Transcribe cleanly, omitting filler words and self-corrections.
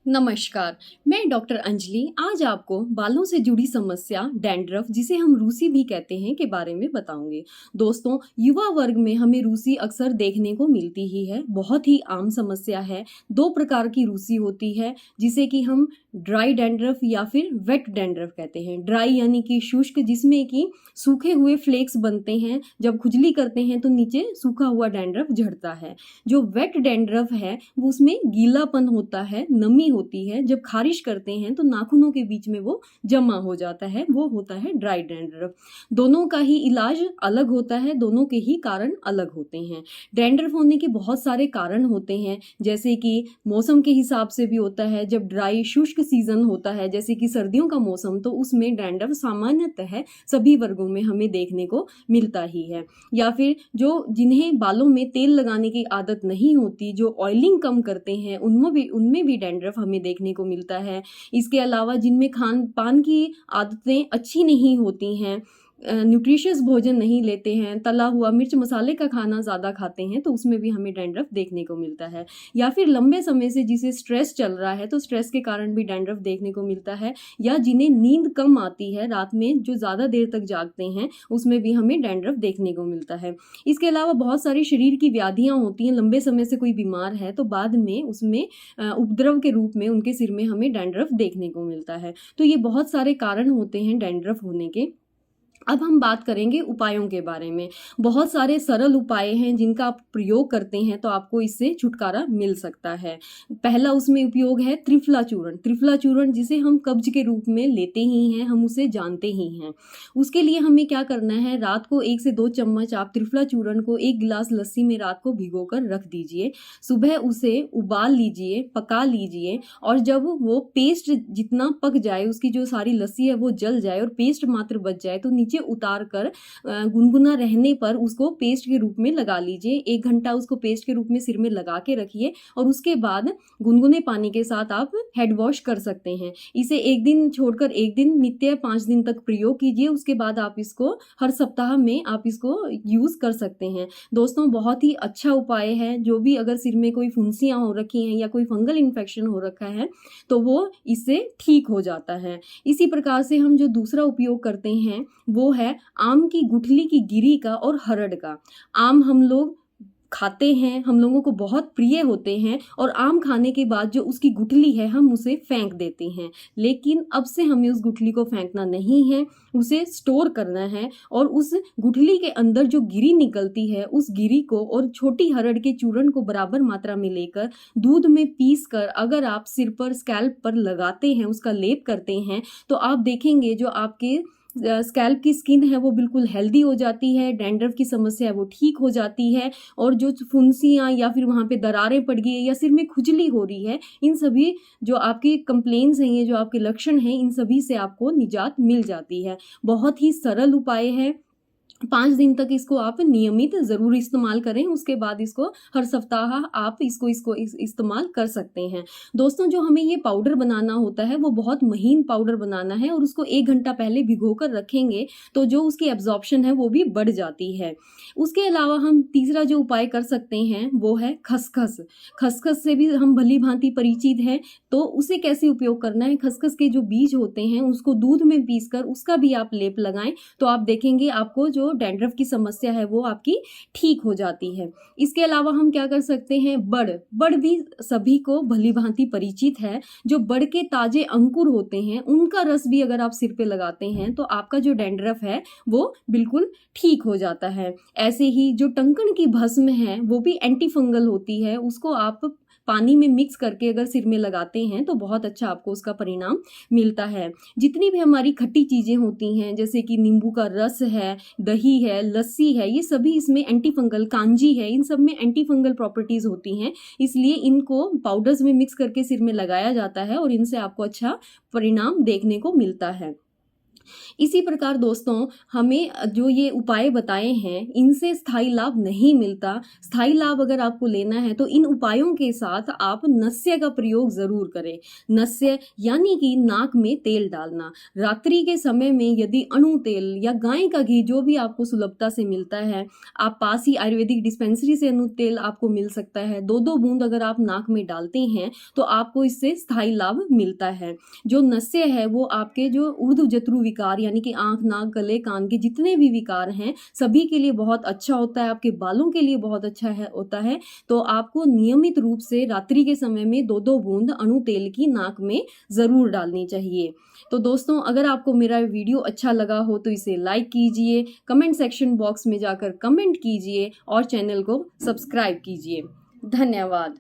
नमस्कार। मैं डॉक्टर अंजलि आज आपको बालों से जुड़ी समस्या डैंड्रफ जिसे हम रूसी भी कहते हैं के बारे में बताऊंगी। दोस्तों, युवा वर्ग में हमें रूसी अक्सर देखने को मिलती ही है। बहुत ही आम समस्या है। दो प्रकार की रूसी होती है जिसे कि हम ड्राई डैंड्रफ या फिर वेट डैंड्रफ कहते हैं। ड्राई यानी कि शुष्क, जिसमें कि सूखे हुए फ्लेक्स बनते हैं। जब खुजली करते हैं तो नीचे सूखा हुआ डैंड्रफ झड़ता है। जो वेट डैंड्रफ है वो उसमें गीलापन होता है, नमी होती है। जब खारिश करते हैं तो नाखूनों के बीच में वो जमा हो जाता है, वो होता है ड्राई डैंड्रफ। दोनों का ही इलाज अलग होता है, दोनों के ही कारण अलग होते हैं। डैंड्रफ होने के बहुत सारे कारण होते हैं, जैसे कि मौसम के हिसाब से भी होता है। जब ड्राई शुष्क सीजन होता है जैसे कि सर्दियों का मौसम, तो उसमें डैंड्रफ सामान्यतः सभी वर्गों में हमें देखने को मिलता ही है। या फिर जो जिन्हें बालों में तेल लगाने की आदत नहीं होती, जो ऑयलिंग कम करते हैं, उनमें भी डैंड्रफ हमें देखने को मिलता है। इसके अलावा जिनमें खान पान की आदतें अच्छी नहीं होती हैं, न्यूट्रिशियस भोजन नहीं लेते हैं, तला हुआ मिर्च मसाले का खाना ज़्यादा खाते हैं, तो उसमें भी हमें डैंड्रफ देखने को मिलता है। या फिर लंबे समय से जिसे स्ट्रेस चल रहा है तो स्ट्रेस के कारण भी डैंड्रफ देखने को मिलता है। या जिन्हें नींद कम आती है, रात में जो ज़्यादा देर तक जागते हैं, उसमें भी हमें डैंड्रफ देखने को मिलता है। इसके अलावा बहुत सारी शरीर की व्याधियां होती हैं। लंबे समय से कोई बीमार है तो बाद में उसमें उपद्रव के रूप में उनके सिर में हमें डैंड्रफ देखने को मिलता है। तो ये बहुत सारे कारण होते हैं डैंड्रफ होने के। अब हम बात करेंगे उपायों के बारे में। बहुत सारे सरल उपाय हैं जिनका आप प्रयोग करते हैं तो आपको इससे छुटकारा मिल सकता है। पहला उसमें उपयोग है त्रिफला चूर्ण। त्रिफला चूर्ण जिसे हम कब्ज के रूप में लेते ही हैं, हम उसे जानते ही हैं। उसके लिए हमें क्या करना है, रात को 1 से 2 चम्मच आप त्रिफला चूर्ण को 1 गिलास लस्सी में रात को भिगोकर रख दीजिए। सुबह उसे उबाल लीजिए, पका लीजिए, और जब वो पेस्ट जितना पक जाए, उसकी जो सारी लस्सी है वो जल जाए और पेस्ट मात्र बच जाए, तो नीचे उतार कर गुनगुना रहने पर उसको पेस्ट के रूप में लगा लीजिए। 1 घंटा उसको पेस्ट के रूप में सिर में लगा के रखिए और उसके बाद गुनगुने पानी के साथ आप हेड वॉश कर सकते हैं। इसे 1 दिन छोड़कर 1 दिन नित्य 5 दिन तक प्रयोग कीजिए। उसके बाद आप इसको हर सप्ताह में आप इसको यूज कर सकते हैं। दोस्तों, बहुत ही अच्छा उपाय है। जो भी अगर सिर में कोई फुंसियां हो रखी हैं या कोई फंगल इन्फेक्शन हो रखा है तो वो इससे ठीक हो जाता है। इसी प्रकार से हम जो दूसरा उपयोग करते हैं वो है आम की गुठली की गिरी का और हरड़ का। आम हम लोग खाते हैं, हम लोगों को बहुत प्रिय होते हैं, और आम खाने के बाद जो उसकी गुठली है हम उसे फेंक देते हैं। लेकिन अब से हमें उस गुठली को फेंकना नहीं है, उसे स्टोर करना है। और उस गुठली के अंदर जो गिरी निकलती है उस गिरी को और छोटी हरड़ के चूर्ण को बराबर मात्रा में लेकर दूध में पीस कर अगर आप सिर पर, स्कैल्प पर लगाते हैं, उसका लेप करते हैं, तो आप देखेंगे जो आपके स्कैल्प की स्किन है वो बिल्कुल हेल्दी हो जाती है। डैंड्रफ की समस्या है वो ठीक हो जाती है। और जो फुंसियाँ या फिर वहाँ पे दरारें पड़ गई है या सिर में खुजली हो रही है, इन सभी जो आपकी कंप्लेंट्स हैं, ये जो आपके लक्षण हैं, इन सभी से आपको निजात मिल जाती है। बहुत ही सरल उपाय है। 5 दिन तक इसको आप नियमित ज़रूर इस्तेमाल करें। उसके बाद इसको हर सप्ताह आप इसको इस्तेमाल कर सकते हैं। दोस्तों, जो हमें ये पाउडर बनाना होता है वो बहुत महीन पाउडर बनाना है, और उसको 1 घंटा पहले भिगो कर रखेंगे तो जो उसकी एब्जॉर्प्शन है वो भी बढ़ जाती है। उसके अलावा हम तीसरा जो उपाय कर सकते हैं वो है खसखस। खसखस से भी हम भली भांति परिचित हैं, तो उसे कैसे उपयोग करना है। खसखस के जो बीज होते हैं उसको दूध में पीसकर उसका भी आप लेप लगाएं, तो आप देखेंगे आपको जो डैंड्रफ की समस्या है वो आपकी ठीक हो जाती है। इसके अलावा हम क्या कर सकते हैं, बड़ भी सभी को भली भांति परिचित है। जो बड़ के ताजे अंकुर होते हैं उनका रस भी अगर आप सिर पे लगाते हैं तो आपका जो डैंड्रफ है वो बिल्कुल ठीक हो जाता है। ऐसे ही जो टंकण की भस्म है वो भी एंटी फंगल होती है, उसको आप पानी में मिक्स करके अगर सिर में लगाते हैं तो बहुत अच्छा आपको उसका परिणाम मिलता है। जितनी भी हमारी खट्टी चीज़ें होती हैं, जैसे कि नींबू का रस है, दही है, लस्सी है, ये सभी इसमें एंटी फंगल, कांजी है, इन सब में एंटी फंगल प्रॉपर्टीज़ होती हैं। इसलिए इनको पाउडर्स में मिक्स करके सिर में लगाया जाता है और इनसे आपको अच्छा परिणाम देखने को मिलता है। इसी प्रकार दोस्तों हमें जो ये उपाय बताए हैं इनसे स्थायी लाभ नहीं मिलता। स्थायी लाभ अगर आपको लेना है तो इन उपायों के साथ आप नस्य का प्रयोग ज़रूर करें। नस्य यानी कि नाक में तेल डालना। रात्रि के समय में यदि अणु तेल या गाय का घी जो भी आपको सुलभता से मिलता है, आप पास ही आयुर्वेदिक डिस्पेंसरी से अणु तेल आपको मिल सकता है। 2-2 बूंद अगर आप नाक में डालते हैं तो आपको इससे स्थायी लाभ मिलता है। जो नस्य है वो आपके जो ऊर्ध्वजत्रु विकार यानी कि आंख, नाक, गले, कान के जितने भी विकार हैं सभी के लिए बहुत अच्छा होता है, आपके बालों के लिए बहुत अच्छा होता है। तो आपको नियमित रूप से रात्रि के समय में 2-2 बूंद अणु तेल की नाक में ज़रूर डालनी चाहिए। तो दोस्तों अगर आपको मेरा वीडियो अच्छा लगा हो तो इसे लाइक कीजिए, कमेंट सेक्शन बॉक्स में जाकर कमेंट कीजिए और चैनल को सब्सक्राइब कीजिए। धन्यवाद।